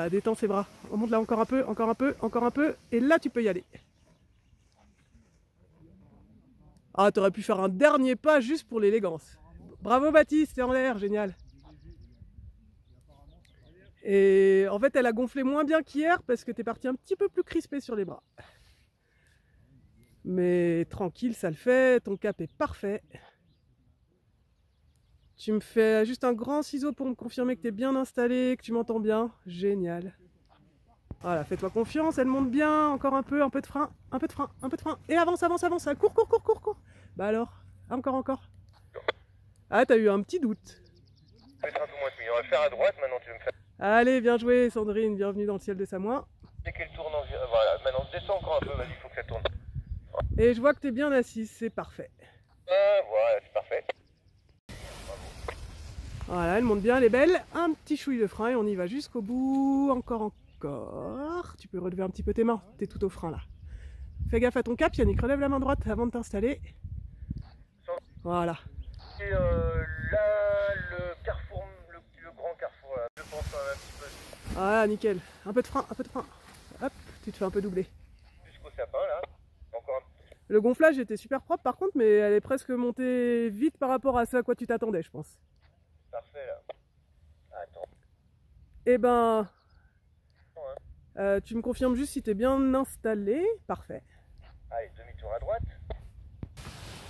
Voilà, détends ses bras. On monte là encore un peu, encore un peu, encore un peu. Et là, tu peux y aller. Ah, t'aurais pu faire un dernier pas juste pour l'élégance. Bravo Baptiste, t'es en l'air, génial. Et en fait, elle a gonflé moins bien qu'hier parce que t'es parti un petit peu plus crispé sur les bras. Mais tranquille, ça le fait, ton cap est parfait. Tu me fais juste un grand ciseau pour me confirmer que tu es bien installé, que tu m'entends bien. Génial. Voilà, fais-toi confiance, elle monte bien, encore un peu de frein, un peu de frein, un peu de frein. Et avance, avance, avance, cours, cours, cours, cours, cours. Bah alors, encore, encore. Ah, t'as eu un petit doute. On va le faire à droite, maintenant tu veux me faire... Allez, bien joué Sandrine, bienvenue dans le ciel de Samoin. Dès qu'elle tourne en... Voilà, maintenant descends encore un peu, vas-y, il faut que ça tourne. Et je vois que tu es bien assise, c'est parfait. Voilà, c'est parfait. Voilà, elle monte bien, elle est belle. Un petit chouille de frein et on y va jusqu'au bout. Encore, encore. Tu peux relever un petit peu tes mains, t'es tout au frein là. Fais gaffe à ton cap, Yannick, relève la main droite avant de t'installer. Voilà. Et là, le carrefour, le grand carrefour, là, je pense un petit peu. Voilà, nickel. Un peu de frein, un peu de frein. Hop, tu te fais un peu doubler. Jusqu'au sapin là, encore un peu. Le gonflage était super propre par contre, mais elle est presque montée vite par rapport à ce à quoi tu t'attendais, je pense. Parfait là. Attends. Eh ben, tu me confirmes juste si tu es bien installé. Parfait. Allez, demi-tour à droite.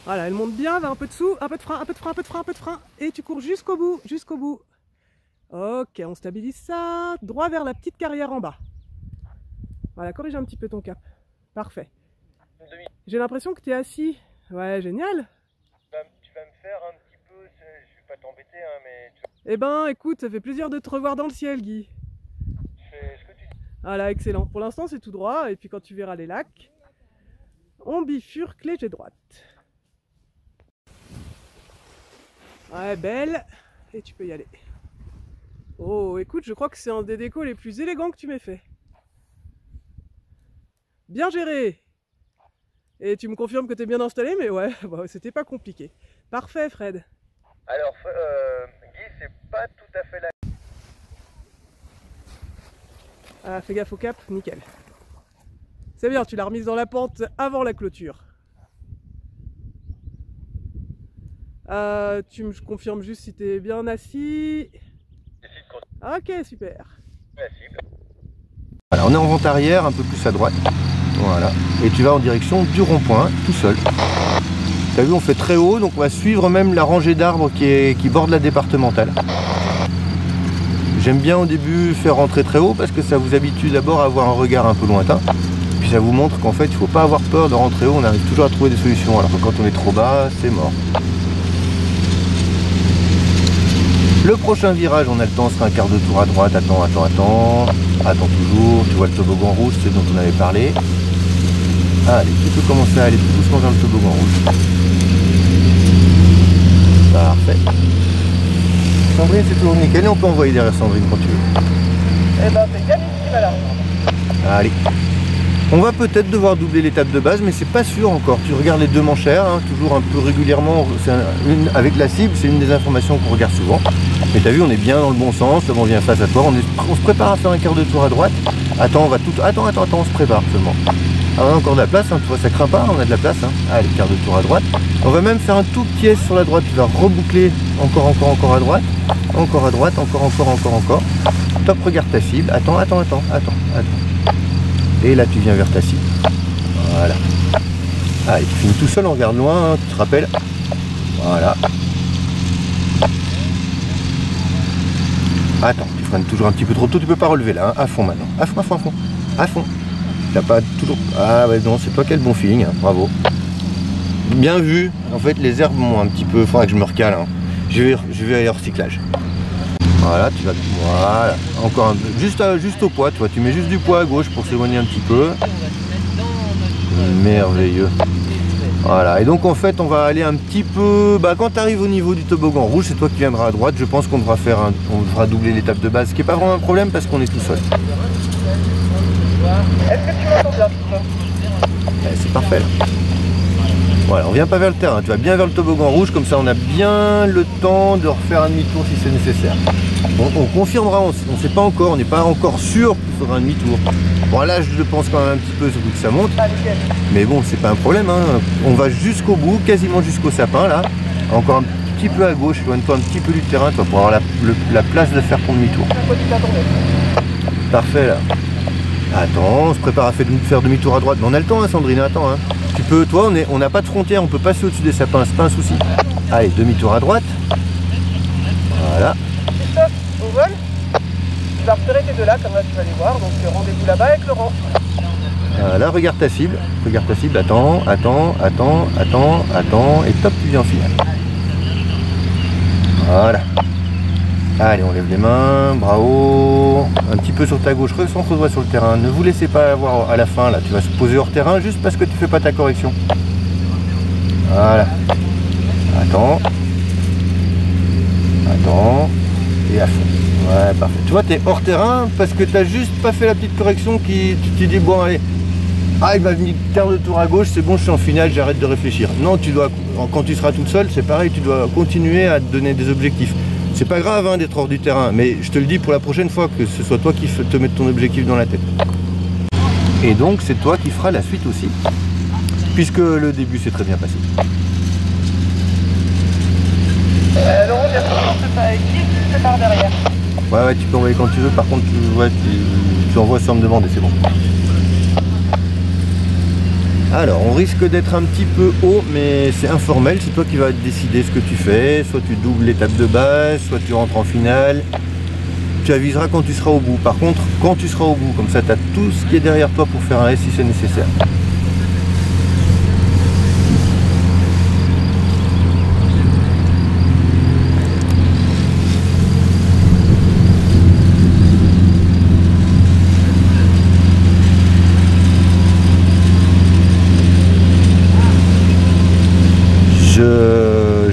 Voilà, elle monte bien, va un peu dessous, un peu de frein, un peu de frein, un peu de frein, un peu de frein. Et tu cours jusqu'au bout, jusqu'au bout. Ok, on stabilise ça. Droit vers la petite carrière en bas. Voilà, corrige un petit peu ton cap. Parfait. J'ai l'impression que tu es assis. Ouais, génial. Tu vas me faire un petit peu, je vais pas t'embêter, hein, mais... Eh ben, écoute, ça fait plaisir de te revoir dans le ciel, Guy. Fais ce que tu... Voilà, excellent. Pour l'instant, c'est tout droit. Et puis quand tu verras les lacs, on bifurque léger droite. Ouais, belle. Et tu peux y aller. Oh, écoute, je crois que c'est un des décos les plus élégants que tu m'aies fait. Bien géré. Et tu me confirmes que tu es bien installé, mais ouais, bah, c'était pas compliqué. Parfait, Fred. Alors, Guy, c'est pas tout à fait la... Ah, fais gaffe au cap, nickel. C'est bien, tu l'as remise dans la pente avant la clôture. Tu me confirmes juste si tu es bien assis. Ok, super. Voilà, on est en vente arrière, un peu plus à droite. Voilà. Et tu vas en direction du rond-point, tout seul. Tu as vu, on fait très haut, donc on va suivre même la rangée d'arbres qui borde la départementale. J'aime bien au début faire rentrer très haut parce que ça vous habitue d'abord à avoir un regard un peu lointain. Puis ça vous montre qu'en fait, il ne faut pas avoir peur de rentrer haut, on arrive toujours à trouver des solutions. Alors que quand on est trop bas, c'est mort. Le prochain virage, on a le temps, ce sera un quart de tour à droite. Attends, attends, attends. Attends toujours. Tu vois le toboggan rouge, c'est dont on avait parlé. Allez, tu peux commencer à aller tout doucement vers le toboggan rouge. Parfait. Sandrine, c'est toujours nickel et on peut envoyer derrière Sandrine quand tu veux. Eh ben, c'est Camille qui va là. Allez. On va peut-être devoir doubler l'étape de base, mais c'est pas sûr encore. Tu regardes les deux manchères, hein, toujours un peu régulièrement. Avec la cible, c'est une des informations qu'on regarde souvent. Mais t'as vu, on est bien dans le bon sens. Le vent vient face à toi. On se prépare à faire un quart de tour à droite. Attends, on va tout. Attends, attends, attends, on se prépare seulement. Ah, on a encore de la place, hein, tu vois, ça craint pas, on a de la place. Hein. Allez, quart de tour à droite. On va même faire un tout petit S sur la droite. Tu vas reboucler encore à droite. Encore à droite, encore. Top, regarde ta cible. Attends. Et là, tu viens vers ta cible. Voilà. Allez, tu finis tout seul, on regarde loin, hein, tu te rappelles. Voilà. Attends, tu freines toujours un petit peu trop tôt, tu peux pas relever là, hein. À fond maintenant. À fond. T'as pas toujours... Ah ouais, non, c'est toi qui as le bon feeling, hein. Bravo. Bien vu. En fait, les herbes m'ont un petit peu... Il faudra que je me recale, hein. Je vais aller au recyclage. Voilà, tu vas... Voilà. Encore un peu. Juste au poids, toi. Tu mets juste du poids à gauche pour s'éloigner un petit peu. Merveilleux. Voilà. Et donc, en fait, on va aller un petit peu... Bah, quand tu arrives au niveau du toboggan rouge, c'est toi qui viendras à droite. Je pense qu'on devra faire on devra doubler l'étape de base, ce qui n'est pas vraiment un problème parce qu'on est tout seul. Est-ce que tu m'entends bien? C'est parfait, là. Voilà, on vient pas vers le terrain, tu vas bien vers le toboggan rouge, comme ça on a bien le temps de refaire un demi-tour si c'est nécessaire. On confirmera, on ne sait pas encore, on n'est pas encore sûr qu'il faudra un demi-tour. Bon là je le pense quand même un petit peu, surtout que ça monte. Mais bon, c'est pas un problème, hein. On va jusqu'au bout, quasiment jusqu'au sapin là. Encore un petit peu à gauche, éloigne-toi un petit peu du terrain, toi, pour avoir la place de faire ton demi-tour. Parfait là. Attends, on se prépare à faire demi-tour à droite. Mais on a le temps, hein, Sandrine, attends. Hein. Tu peux, toi, on n'a pas de frontière, on peut passer au-dessus des sapins, c'est pas un souci. Allez, demi-tour à droite. Voilà. Christophe, au vol, tu vas repérer tes deux là, comme là tu vas les voir. Donc rendez-vous là-bas avec Laurent. Voilà, regarde ta cible, attends, et top, tu viens en finale. Voilà. Allez, on lève les mains, bravo. Un petit peu sur ta gauche, recentre-toi sur le terrain. Ne vous laissez pas avoir à la fin, là. Tu vas se poser hors terrain juste parce que tu fais pas ta correction. Voilà. Attends. Et à fond. Ouais, parfait. Tu vois, tu es hors terrain parce que tu as juste pas fait la petite correction qui... Tu t'es dit, bon, allez. Ah, il va venir quart de tour à gauche, c'est bon, je suis en finale, j'arrête de réfléchir. Non, tu dois, quand tu seras toute seule, c'est pareil, tu dois continuer à te donner des objectifs. C'est pas grave hein, d'être hors du terrain, mais je te le dis pour la prochaine fois, que ce soit toi qui te mette ton objectif dans la tête. Et donc, c'est toi qui feras la suite aussi, puisque le début s'est très bien passé. Laurent, bien sûr, avec qui tu te pars derrière. Ouais, tu peux envoyer quand tu veux, par contre, tu envoies sans me demander, c'est bon. Alors, on risque d'être un petit peu haut, mais c'est informel, c'est toi qui vas décider ce que tu fais. Soit tu doubles l'étape de base, soit tu rentres en finale. Tu aviseras quand tu seras au bout. Par contre, quand tu seras au bout, comme ça, tu as tout ce qui est derrière toi pour faire un S si c'est nécessaire.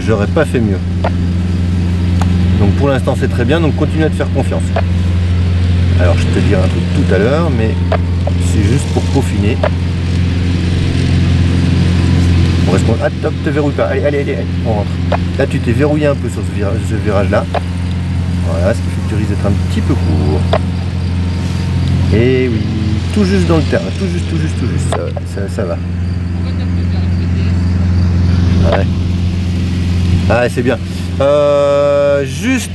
J'aurais pas fait mieux. Donc pour l'instant c'est très bien, donc continue à te faire confiance. Alors je te dirai un truc tout à l'heure, mais c'est juste pour peaufiner. On reste... Ah top, te verrouille pas. Allez, on rentre. Là tu t'es verrouillé un peu sur ce virage là. Voilà, ce qui fait que tu risques d'être un petit peu court. Et oui, tout juste dans le terrain, tout juste, ça va. Ouais. Ah, c'est bien. Juste,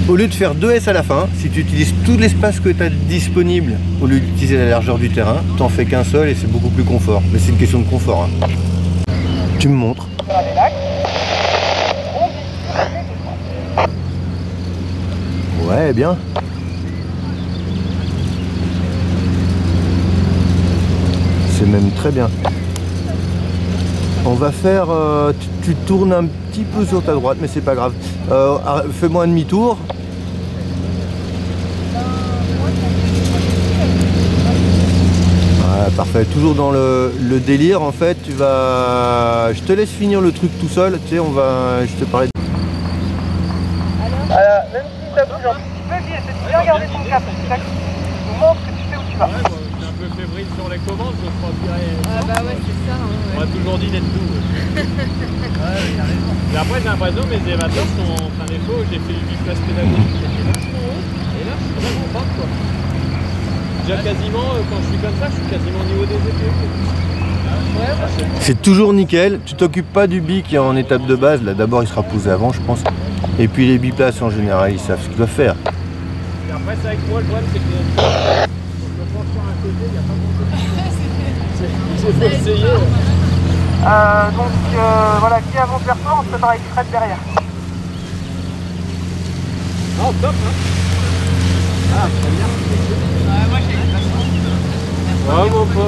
au lieu de faire 2 S à la fin, si tu utilises tout l'espace que tu as disponible, au lieu d'utiliser la largeur du terrain, t'en fais qu'un seul et c'est beaucoup plus confort. Mais c'est une question de confort. Hein. Tu me montres. Ouais, bien. C'est même très bien. On va faire, tu tournes un petit peu sur ta droite, mais c'est pas grave. Fais-moi un demi-tour. Voilà, parfait. Toujours dans le délire, en fait, tu vas... Je te laisse finir le truc tout seul, tu sais, je te parlais... Alors, même si ça bouge un petit peu, essaie de bien garder ton cap. Ça nous montre que tu sais où tu vas. Un peu fébrile sur les commandes, je crois bien. Ah bah ouais, c'est ça. Hein, On m'a toujours dit d'être doux. Mais après, j'ai l'impression que mes élévateurs sont en plein défaut. J'ai fait une place pédagogique qui était vachement haut. Et là, je suis vraiment bas, quoi. Déjà quasiment, quand je suis comme ça, je suis quasiment au niveau des épaules. Ouais, c'est toujours nickel. Tu t'occupes pas du bi qui est en étape de base. Là, d'abord, il sera posé avant, je pense. Et puis les biplaces, en général, ils savent ce qu'ils doivent faire. Et après, c'est avec moi, le problème, c'est que il n'y a pas grand-chose. J'ai essayé. Donc voilà, qui avance vers toi, on se prépare avec Fred derrière. Oh top hein. Ah très bien. Ouais, moi j'ai Ouais mon pote.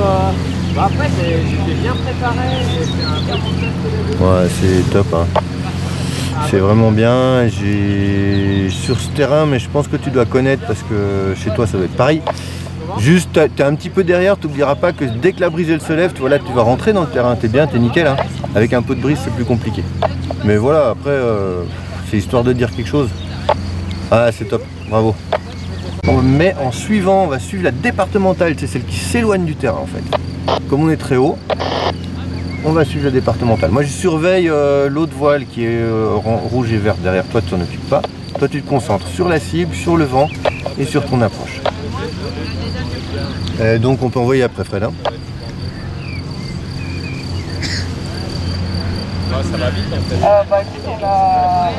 Bah après j'étais bien préparé, j'ai fait un bon test. Ouais, c'est top hein. C'est vraiment bien. Sur ce terrain, mais je pense que tu dois connaître parce que chez toi ça doit être pareil. Juste, tu es un petit peu derrière, tu n'oublieras pas que dès que la brise elle se lève, tu vas rentrer dans le terrain, t'es bien, t'es nickel. Hein. Avec un peu de brise, c'est plus compliqué. Mais voilà, après, c'est histoire de dire quelque chose. Ah, c'est top, bravo. Mais en suivant, on va suivre la départementale, c'est celle qui s'éloigne du terrain en fait. Comme on est très haut, on va suivre la départementale. Moi je surveille l'autre voile qui est rouge et verte derrière toi, tu t'en occupes pas. Toi tu te concentres sur la cible, sur le vent et sur ton approche. Donc on peut envoyer après Fred. Hein. Ah, ça va vite en fait. Bah écoute, on a...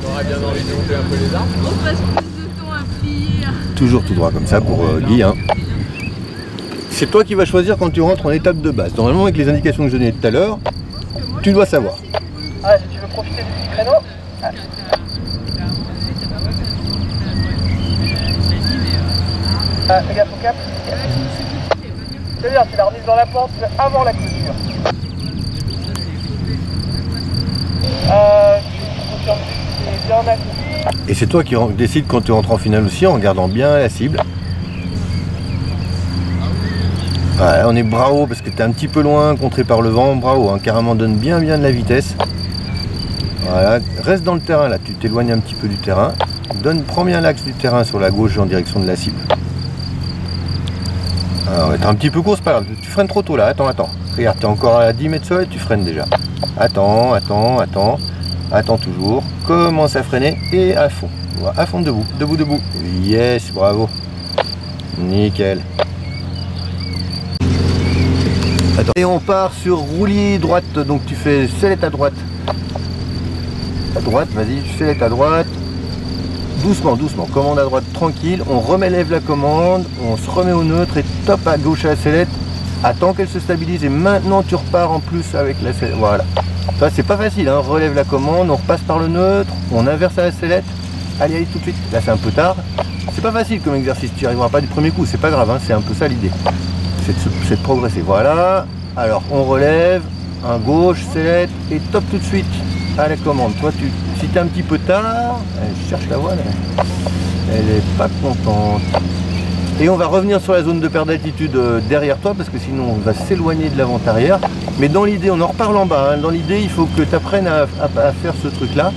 On aurait bien envie de monter un peu les arbres. On passe plus de temps à plier. Toujours tout droit comme ça pour Guy. Hein. C'est toi qui vas choisir quand tu rentres en étape de base. Normalement avec les indications que je donnais tout à l'heure, tu dois savoir. Ah, si tu veux profiter du petit créneau. Fais gaffe au cap. C'est-à-dire, tu la remises dans la pente avant la clôture. Tu confirmes que c'est bien actif. Et c'est toi qui décides quand tu rentres en finale aussi en regardant bien la cible. Voilà, on est bravo parce que tu es un petit peu loin, contré par le vent, bravo, hein, carrément donne bien de la vitesse. Voilà, reste dans le terrain là, tu t'éloignes un petit peu du terrain. Prends bien l'axe du terrain sur la gauche en direction de la cible. Alors, t'es un petit peu court, c'est pas grave, tu freines trop tôt là, attends. Regarde, t'es encore à 10 mètres sol et tu freines déjà. Attends toujours, commence à freiner et à fond. Voilà, à fond debout. Yes, bravo. Nickel. Attends. Et on part sur roulis droite, donc tu fais sellette à droite. À droite, vas-y, sellette à droite. Doucement, commande à droite tranquille, on relève la commande, on se remet au neutre et top à gauche à la sellette. Attends qu'elle se stabilise et maintenant tu repars en plus avec la sellette. Voilà. Ça c'est pas facile, hein. Relève la commande, on repasse par le neutre, on inverse à la sellette. Allez tout de suite. Là c'est un peu tard. C'est pas facile comme exercice, tu n'y arriveras pas du premier coup, c'est pas grave, hein. C'est un peu ça l'idée. C'est de progresser. Voilà. Alors on relève, un gauche, sellette et top tout de suite à la commande. Toi si tu es un petit peu tard, je cherche la voile, elle est pas contente. Et on va revenir sur la zone de perte d'altitude derrière toi parce que sinon on va s'éloigner de l'avant-arrière. Mais dans l'idée, on en reparle en bas, hein. Dans l'idée il faut que tu apprennes à faire ce truc là.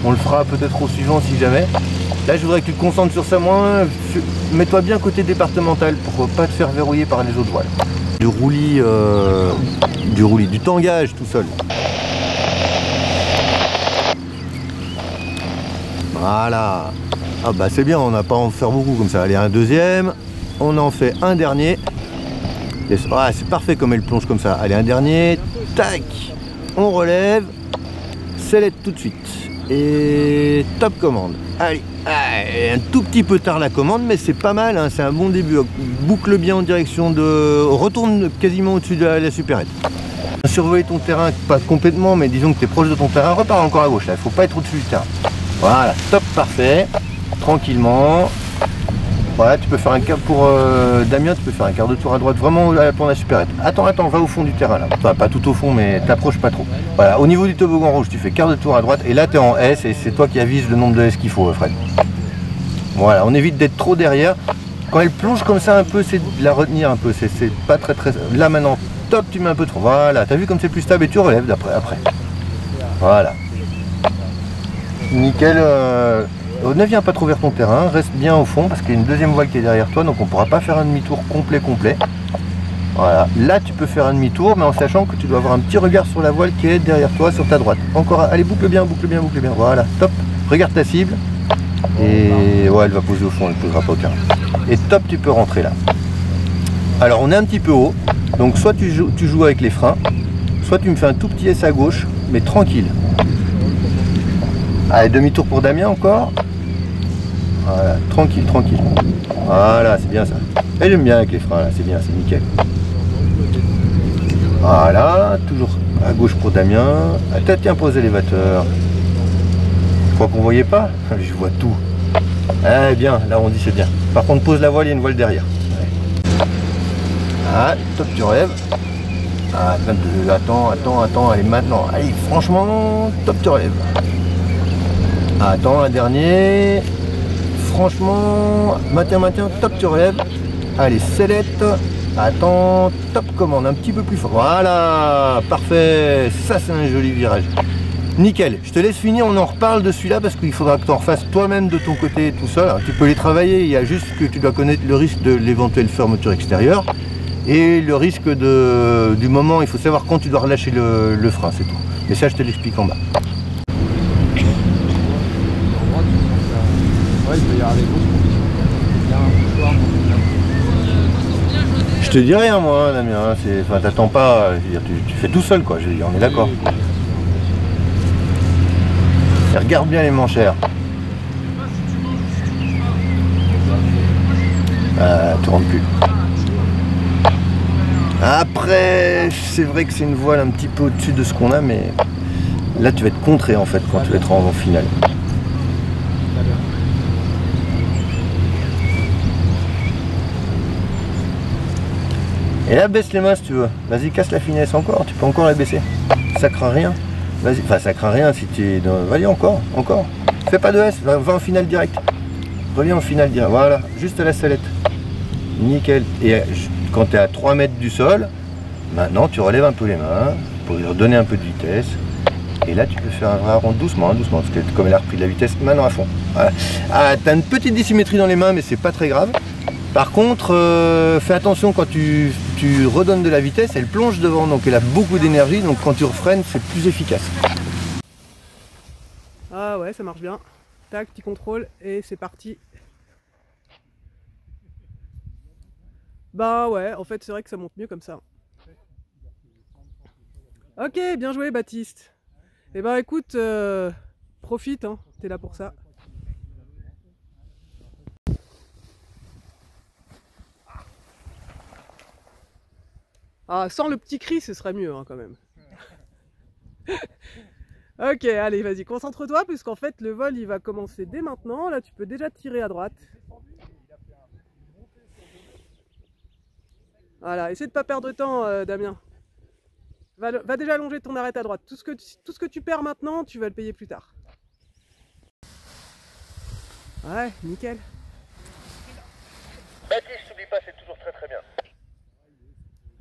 On le fera peut-être au suivant si jamais. Là je voudrais que tu te concentres sur ça moins. Mets-toi bien côté départemental pour pas te faire verrouiller par les autres voiles. Du roulis, du tangage tout seul. Voilà. Ah bah c'est bien, on n'a pas à en faire beaucoup comme ça. Allez, un deuxième, on en fait un dernier. Ah, c'est parfait comme elle plonge comme ça. Allez, un dernier, tac, on relève, sellette tout de suite. Et top commande. Allez, un tout petit peu tard la commande, mais c'est pas mal, hein, c'est un bon début. Boucle bien en direction de... Retourne quasiment au-dessus de la supérette. Surveille ton terrain, pas complètement, mais disons que tu es proche de ton terrain. Repars encore à gauche, là, il faut pas être au-dessus du terrain. Voilà, top, parfait. Tranquillement. Voilà, tu peux faire un quart pour Damien, tu peux faire un quart de tour à droite, vraiment pour la supérette. Attends, va au fond du terrain là. Enfin, pas tout au fond, mais t'approches pas trop. Voilà, au niveau du toboggan rouge, tu fais quart de tour à droite et là tu es en S et c'est toi qui avises le nombre de S qu'il faut, Fred. Voilà, on évite d'être trop derrière. Quand elle plonge comme ça un peu, c'est de la retenir un peu. C'est pas très. Là maintenant, top, tu mets un peu trop. Voilà, t'as vu comme c'est plus stable et tu relèves après. Voilà. Nickel. Ne viens pas trop vers ton terrain, reste bien au fond parce qu'il y a une deuxième voile qui est derrière toi, donc on ne pourra pas faire un demi-tour complet. Voilà, là tu peux faire un demi-tour, mais en sachant que tu dois avoir un petit regard sur la voile qui est derrière toi, sur ta droite. Encore, allez, boucle bien. Voilà, top, regarde ta cible. Et ouais, elle va poser au fond, elle ne posera pas au terrain. Et top, tu peux rentrer là. Alors on est un petit peu haut, donc soit tu joues avec les freins, soit tu me fais un tout petit S à gauche, mais tranquille. Allez, demi-tour pour Damien encore. Voilà, tranquille. Voilà, c'est bien ça. Et j'aime bien avec les freins là, c'est bien, c'est nickel. Voilà, toujours à gauche pour Damien. Tiens, pose l'élévateur. Je crois qu'on voyait pas. Je vois tout. Ah bien, là on dit c'est bien. Par contre, pose la voile, il y a une voile derrière. Ouais. Ah, top, tu relèves. Ah, 22, attends, allez maintenant. Allez, franchement, top, tu relèves. Attends, un dernier. Franchement, maintien, top, tu relèves. Allez, sellette. Attends, top commande, un petit peu plus fort. Voilà, parfait. Ça, c'est un joli virage. Nickel. Je te laisse finir, on en reparle de celui-là parce qu'il faudra que tu en refasses toi-même de ton côté tout seul. Alors, tu peux les travailler, il y a juste que tu dois connaître le risque de l'éventuelle fermeture extérieure. et le risque du moment, il faut savoir quand tu dois relâcher le frein, c'est tout. Mais ça, je te l'explique en bas. Je te dis rien moi, Damien, enfin, t'attends pas, je veux dire, tu fais tout seul quoi, je veux dire, on est d'accord. Et regarde bien les manchères. Tu rentres plus. Après, c'est vrai que c'est une voile un petit peu au-dessus de ce qu'on a, mais là tu vas être contré en fait quand tu vas être en finale. Et là, baisse les mains si tu veux. Vas-y, casse la finesse encore, tu peux encore la baisser. Ça craint rien. Vas-y, enfin ça craint rien si tu es dans... Vas-y encore. Fais pas de S, va en finale direct. Reviens en finale direct, voilà, juste à la sellette. Nickel. Et quand tu es à 3 mètres du sol, maintenant tu relèves un peu les mains pour lui redonner un peu de vitesse. Et là tu peux faire un vrai rond doucement, doucement, parce que comme elle a repris de la vitesse, maintenant à fond. Voilà. Ah, tu as une petite dissymétrie dans les mains, mais c'est pas très grave. Par contre, fais attention quand tu redonnes de la vitesse, elle plonge devant, donc elle a beaucoup d'énergie, donc quand tu refreines, c'est plus efficace. Ah ouais, ça marche bien. Tac, petit contrôle, et c'est parti. Bah ouais, en fait, c'est vrai que ça monte mieux comme ça. Ok, bien joué, Baptiste. Eh ben écoute, profite, hein, t'es là pour ça. Ah, sans le petit cri, ce serait mieux hein, quand même. Ok, allez, vas-y, concentre-toi, puisqu'en fait, le vol, il va commencer dès maintenant. Là, tu peux déjà tirer à droite. Voilà, essaie de pas perdre de temps, Damien. Va déjà allonger ton arête à droite. Tout ce que tu perds maintenant, tu vas le payer plus tard. Ouais, nickel. Baptiste, n'oublie pas, c'est toujours très très bien.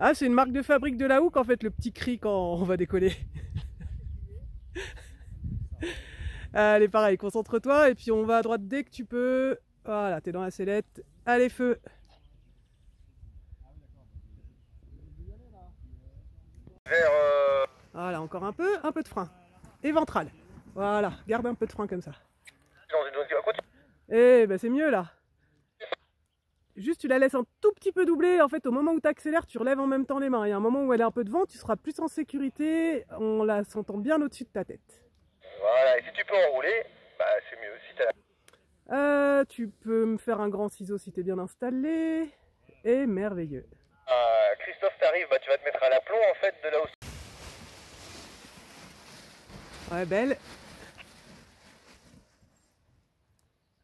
Ah, c'est une marque de fabrique de la Houck, en fait, le petit cri quand on va décoller. Allez, pareil, concentre-toi, et puis on va à droite dès que tu peux. Voilà, t'es dans la sellette. Allez, feu. Voilà, encore un peu de frein. Et ventral. Voilà, garde un peu de frein comme ça. Eh ben c'est mieux là. Juste tu la laisses un tout petit peu doubler. En fait, au moment où tu accélères, tu relèves en même temps les mains. Il y a un moment où elle est un peu devant, tu seras plus en sécurité. On la sentant bien au-dessus de ta tête. Voilà, et si tu peux enrouler, bah c'est mieux. Si tu peux me faire un grand ciseau si tu es bien installé. Et merveilleux. Christophe, t'arrives, bah tu vas te mettre à l'aplomb en fait de là où. Ouais, belle.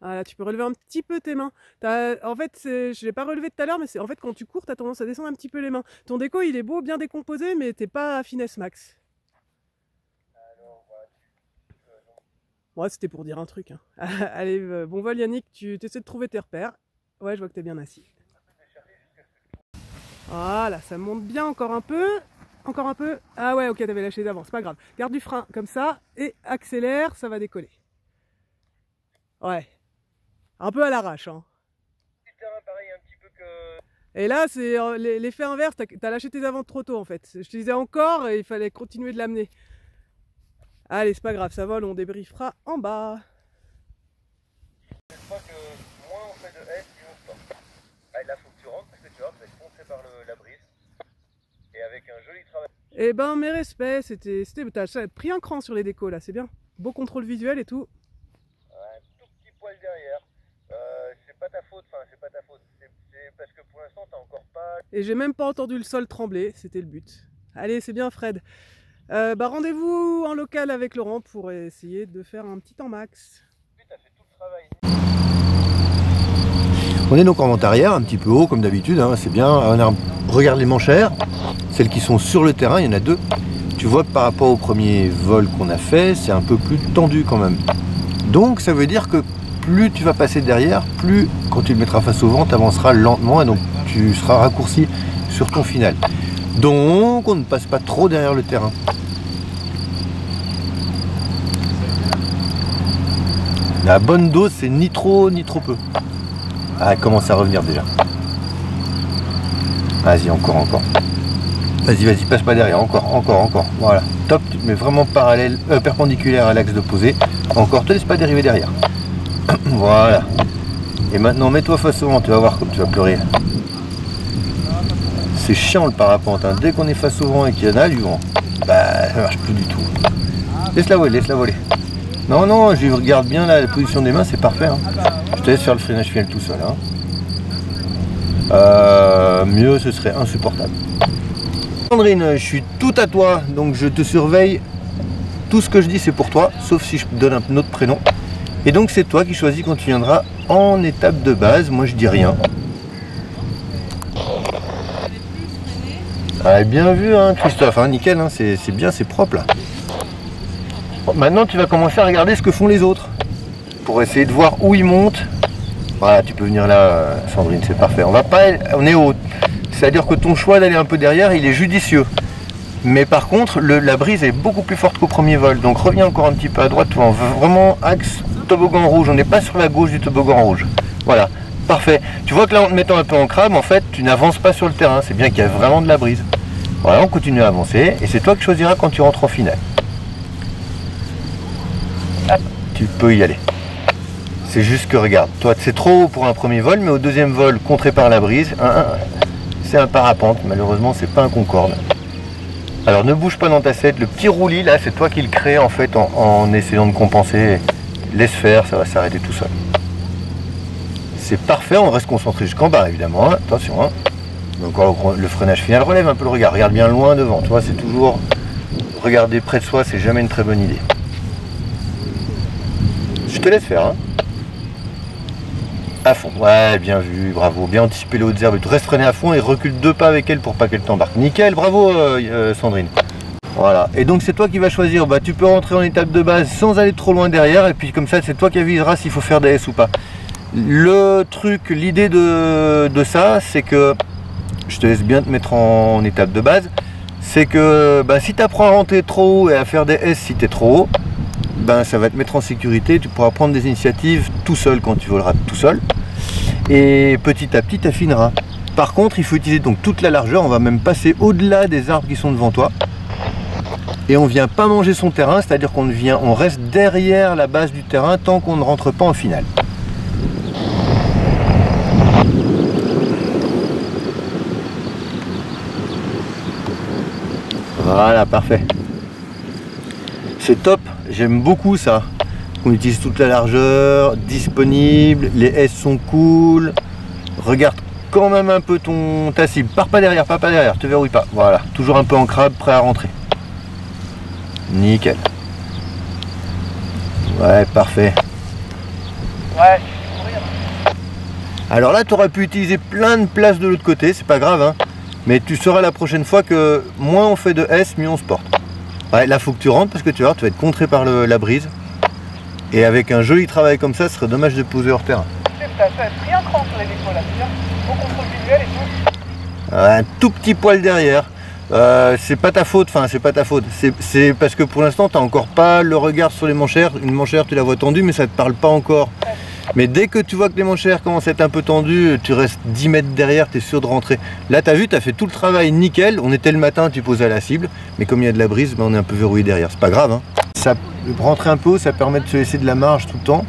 Voilà, tu peux relever un petit peu tes mains. En fait, je l'ai pas relevé tout à l'heure, mais c'est en fait quand tu cours, tu as tendance à descendre un petit peu les mains. Ton déco, il est beau, bien décomposé, mais t'es pas à finesse max. Ouais, c'était pour dire un truc. Hein. Allez, bon vol Yannick, tu essaies de trouver tes repères. Ouais, je vois que t'es bien assis. Voilà, ça monte bien encore un peu. Encore un peu. Ah ouais, ok, t'avais lâché d'avant, c'est pas grave. Garde du frein comme ça et accélère, ça va décoller. Ouais. Un peu à l'arrache. Hein. Et là, c'est l'effet inverse. T'as lâché tes avant trop tôt en fait. Je te disais encore et il fallait continuer de l'amener. Allez, c'est pas grave, ça vole, on débriefera en bas. Cette fois que moins on fait de S, mieux on sort. Allez, là, faut que tu rentres parce que tu vois, vous êtes foncé par la brise. Et avec un joli travail. Eh ben, mes respects, t'as pris un cran sur les décos là, c'est bien. Beau contrôle visuel et tout. Un tout petit poil derrière. C'est pas ta faute, enfin, c'est pas ta faute. C'est parce que pour l'instant, t'as encore pas. Et j'ai même pas entendu le sol trembler, c'était le but. Allez, c'est bien, Fred. Bah, rendez-vous en local avec Laurent pour essayer de faire un petit temps max. T'as fait tout le travail. On est donc en vente arrière, un petit peu haut comme d'habitude, hein, c'est bien. Regarde les manchères, celles qui sont sur le terrain, il y en a deux. Tu vois que par rapport au premier vol qu'on a fait, c'est un peu plus tendu quand même. Donc ça veut dire que plus tu vas passer derrière, plus quand tu le mettras face au vent, tu avanceras lentement et donc tu seras raccourci sur ton final. Donc on ne passe pas trop derrière le terrain. La bonne dose, c'est ni trop peu. Ah, elle commence à revenir déjà. Vas-y, encore. Vas-y, passe pas derrière, encore. Voilà, top, tu te mets vraiment parallèle, perpendiculaire à l'axe d'opposé. Encore, te laisse pas dériver derrière. Voilà. Et maintenant, mets-toi face au vent, tu vas voir comme tu vas pleurer. C'est chiant le parapente, hein. Dès qu'on est face au vent et qu'il y en a du vent, bah ça marche plus du tout. Laisse-la voler. Non, je regarde bien là, la position des mains, c'est parfait. Hein. Je te laisse faire le freinage final tout seul. Hein. Mieux, ce serait insupportable. Sandrine, je suis tout à toi, donc je te surveille. Tout ce que je dis, c'est pour toi, sauf si je te donne un autre prénom. Et donc, c'est toi qui choisis quand tu viendras en étape de base. Moi, je dis rien. Ah, bien vu, hein, Christophe, hein, nickel, hein, c'est bien, c'est propre là. Bon, maintenant, tu vas commencer à regarder ce que font les autres pour essayer de voir où ils montent. Voilà, tu peux venir là, Sandrine, c'est parfait. On est haut. C'est-à-dire que ton choix d'aller un peu derrière, il est judicieux. Mais par contre, la brise est beaucoup plus forte qu'au premier vol. Donc reviens encore un petit peu à droite, tu vas vraiment axe toboggan rouge. On n'est pas sur la gauche du toboggan rouge. Voilà, parfait. Tu vois que là, en te mettant un peu en crabe, en fait, tu n'avances pas sur le terrain. C'est bien qu'il y a vraiment de la brise. Voilà, on continue à avancer. Et c'est toi qui choisiras quand tu rentres en finale. Tu peux y aller. C'est juste que regarde, toi c'est trop haut pour un premier vol, mais au deuxième vol, contré par la brise, c'est un parapente. Malheureusement, c'est pas un Concorde. Alors ne bouge pas dans ta selle, le petit roulis là, c'est toi qui le crée en fait en essayant de compenser. Laisse faire, ça va s'arrêter tout seul. C'est parfait, on reste concentré jusqu'en bas évidemment, hein. Attention. Hein. Encore le freinage final, relève un peu le regard, regarde bien loin devant, tu vois, c'est toujours... Regarder près de soi, c'est jamais une très bonne idée. Je te laisse faire, hein. À fond, ouais, bien vu, bravo, bien anticipé les hautes herbes, tu restes freiné à fond et recule 2 pas avec elle pour pas qu'elle t'embarque. Nickel, bravo Sandrine. Voilà, et donc c'est toi qui vas choisir, bah, tu peux rentrer en étape de base sans aller trop loin derrière, et puis comme ça c'est toi qui aviseras s'il faut faire des S ou pas. Le truc, l'idée de ça, c'est que, je te laisse bien te mettre en étape de base, c'est que bah, si tu apprends à rentrer trop haut et à faire des S si tu es trop haut, ben, ça va te mettre en sécurité, tu pourras prendre des initiatives tout seul quand tu voleras tout seul. Et petit à petit, tu affineras. Par contre, il faut utiliser donc toute la largeur, on va même passer au-delà des arbres qui sont devant toi. Et on ne vient pas manger son terrain, c'est-à-dire on reste derrière la base du terrain tant qu'on ne rentre pas en finale. Voilà, parfait. C'est top, j'aime beaucoup ça. On utilise toute la largeur, disponible, les S sont cool. Regarde quand même un peu ta cible. Pars pas derrière, te verrouille pas. Voilà, toujours un peu en crabe, prêt à rentrer. Nickel. Ouais, parfait. Ouais. Alors là, tu aurais pu utiliser plein de places de l'autre côté, c'est pas grave, hein. Mais tu sauras la prochaine fois que moins on fait de S, mieux on se porte. Ouais, là, faut que tu rentres parce que tu vas être contré par la brise. Et avec un joli travail comme ça, ce serait dommage de poser hors terrain. T'as pris un cran sur les défauts là, c'est bien. Bon contrôle visuel et tout. Un tout petit poil derrière. C'est pas ta faute, enfin c'est pas ta faute. C'est parce que pour l'instant, tu n'as encore pas le regard sur les manchères. Une manchère, tu la vois tendue, mais ça te parle pas encore. Ouais. Mais dès que tu vois que les manchères commencent à être un peu tendues, tu restes 10 mètres derrière, tu es sûr de rentrer. Là, tu as vu, tu as fait tout le travail nickel. On était le matin, tu posais à la cible. Mais comme il y a de la brise, ben, on est un peu verrouillé derrière. C'est pas grave. Hein. Ça, rentrer un peu haut, ça permet de se laisser de la marge tout le temps.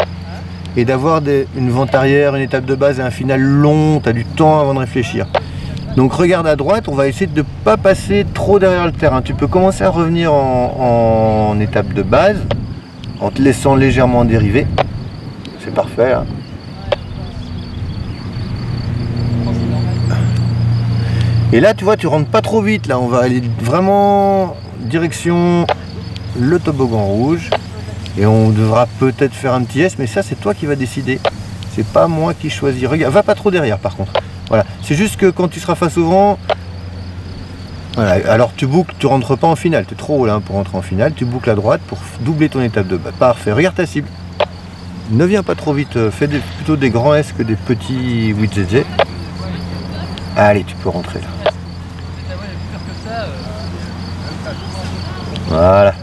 Et d'avoir une vente arrière, une étape de base et un final long. Tu as du temps avant de réfléchir. Donc regarde à droite, on va essayer de ne pas passer trop derrière le terrain. Tu peux commencer à revenir en étape de base, en te laissant légèrement dériver. C'est parfait. Hein. Et là, tu vois, tu rentres pas trop vite. Là, on va aller vraiment direction le toboggan rouge. Et on devra peut-être faire un petit S, mais ça, c'est toi qui vas décider. C'est pas moi qui choisis. Regarde, va pas trop derrière, par contre. Voilà. C'est juste que quand tu seras face au vent, voilà. Alors tu boucles, tu rentres pas en finale. Tu es trop haut là pour rentrer en finale. Tu boucles à droite pour doubler ton étape de bas. Parfait. Regarde ta cible. Ne viens pas trop vite, fais plutôt des grands S que des petits 8ZZ. Allez, tu peux rentrer là. Voilà.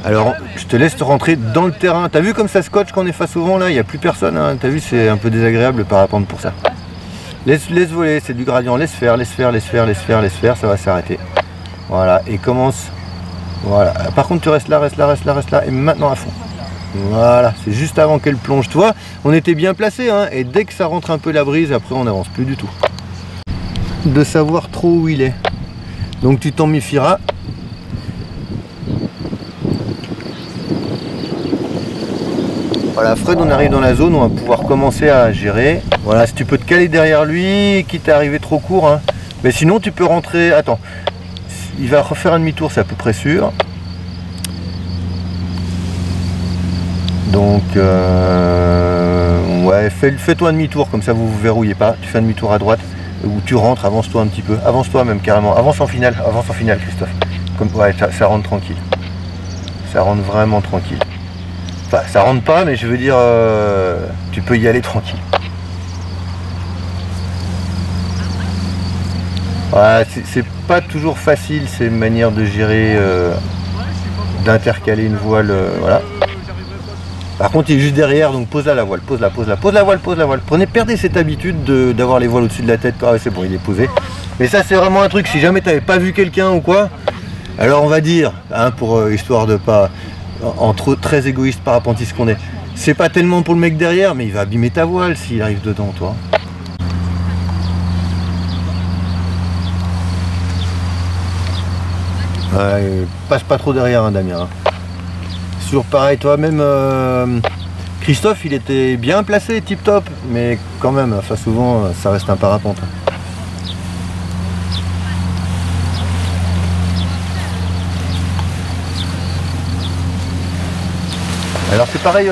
Alors, je te laisse te rentrer dans le terrain. T'as vu comme ça scotche quand on est face au vent là, il n'y a plus personne. Hein. T'as vu, c'est un peu désagréable le parapente pour ça. Laisse voler, c'est du gradient, laisse faire, ça va s'arrêter. Voilà, et commence. Voilà. Par contre, tu restes là, et maintenant à fond. Voilà, c'est juste avant qu'elle plonge. Toi, on était bien placé, hein, et dès que ça rentre un peu la brise, après on n'avance plus du tout. De savoir trop où il est. Donc tu t'en méfieras. Voilà, Fred, on arrive dans la zone où on va pouvoir commencer à gérer. Voilà, si tu peux te caler derrière lui, quitte à arriver trop court, hein. Mais sinon tu peux rentrer. Attends, il va refaire un demi-tour, c'est à peu près sûr. Donc, ouais, fais-toi un demi-tour, comme ça vous vous verrouillez pas. Tu fais un demi-tour à droite, ou tu rentres, avance-toi un petit peu. Avance-toi même carrément, avance en finale, Christophe. Comme, ouais, ça rentre tranquille. Ça rentre vraiment tranquille. Enfin, ça rentre pas, mais je veux dire, tu peux y aller tranquille. Voilà, c'est pas toujours facile ces manières de gérer, d'intercaler une voile, voilà. Par contre, il est juste derrière, donc pose la voile, pose la voile. Perdez cette habitude d'avoir les voiles au-dessus de la tête. Ah, c'est bon, il est posé. Mais ça, c'est vraiment un truc, si jamais tu n'avais pas vu quelqu'un ou quoi, alors on va dire, hein, pour histoire de pas, entre très égoïste parapentiste qu'on est, c'est pas tellement pour le mec derrière, mais il va abîmer ta voile s'il arrive dedans, toi. Ouais, passe pas trop derrière, hein, Damien. Hein. Toujours pareil, toi même Christophe, il était bien placé, tip top, mais quand même, enfin souvent, ça reste un parapente. Alors c'est pareil,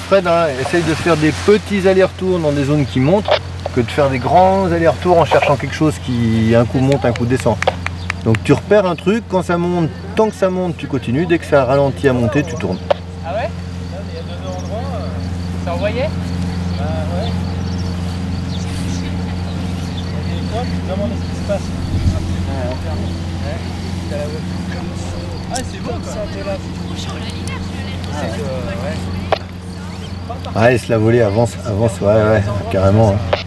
Fred, hein, essaye de faire des petits allers-retours dans des zones qui montent, que de faire des grands allers-retours en cherchant quelque chose qui un coup monte, un coup descend. Donc tu repères un truc, quand ça monte, tant que ça monte, tu continues, dès que ça ralentit à monter, tu tournes. Ah ouais? Il y a deux endroits, ça envoyait? Bah ouais. Il y a des fois, tu te demandes ce qui se passe. Ah, c'est bon quoi. Ouais, laisse la voler, avance, ouais, carrément. Hein.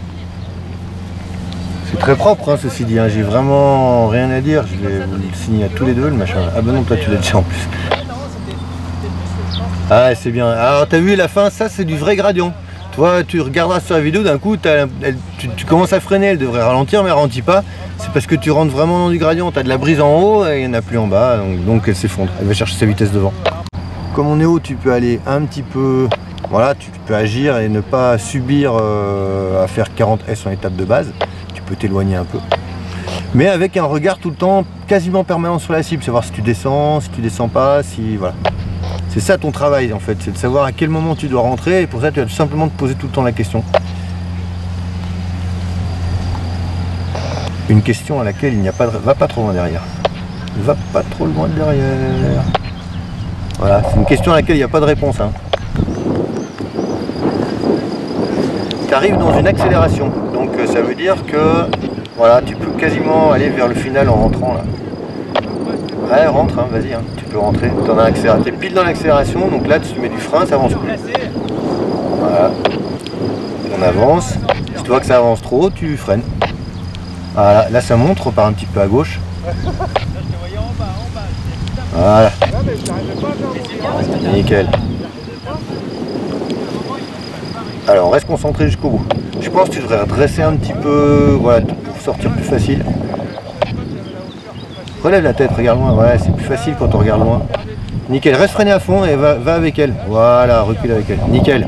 C'est très propre, hein, ceci dit, hein. J'ai vraiment rien à dire, je vais vous le signer à tous les deux, le machin. Ah ben non, toi tu l'as déjà en plus. Ah, c'est bien. Alors t'as vu la fin, ça c'est du vrai gradient. Toi, tu regarderas sur la vidéo, d'un coup, tu commences à freiner, elle devrait ralentir, mais elle ralentit pas. C'est parce que tu rentres vraiment dans du gradient, tu as de la brise en haut et il n'y en a plus en bas, donc elle s'effondre. Elle va chercher sa vitesse devant. Comme on est haut, tu peux aller un petit peu, voilà, tu peux agir et ne pas subir à faire 40 S en étape de base. Tu peux t'éloigner un peu. Mais avec un regard tout le temps quasiment permanent sur la cible, savoir si tu descends pas, si voilà. C'est ça ton travail en fait, c'est de savoir à quel moment tu dois rentrer et pour ça tu vas tout simplement te poser tout le temps la question. Une question à laquelle il n'y a pas de... Va pas trop loin derrière. Va pas trop loin derrière. Voilà, c'est une question à laquelle il n'y a pas de réponse. Hein. Tu arrives dans une accélération, donc ça veut dire que voilà, tu peux quasiment aller vers le final en rentrant là. Ouais, rentre, hein, vas-y, hein, tu peux rentrer. T'es pile dans l'accélération, donc là tu mets du frein, ça avance plus. Voilà. On avance. Si tu vois que ça avance trop, tu freines. Voilà, là ça monte, repart un petit peu à gauche. Voilà. Nickel. Alors reste concentré jusqu'au bout. Je pense que tu devrais redresser un petit peu, voilà, pour sortir plus facile. Relève la tête, regarde loin, ouais, c'est plus facile quand on regarde loin. Nickel, reste freiné à fond et va avec elle. Voilà, recule avec elle. Nickel.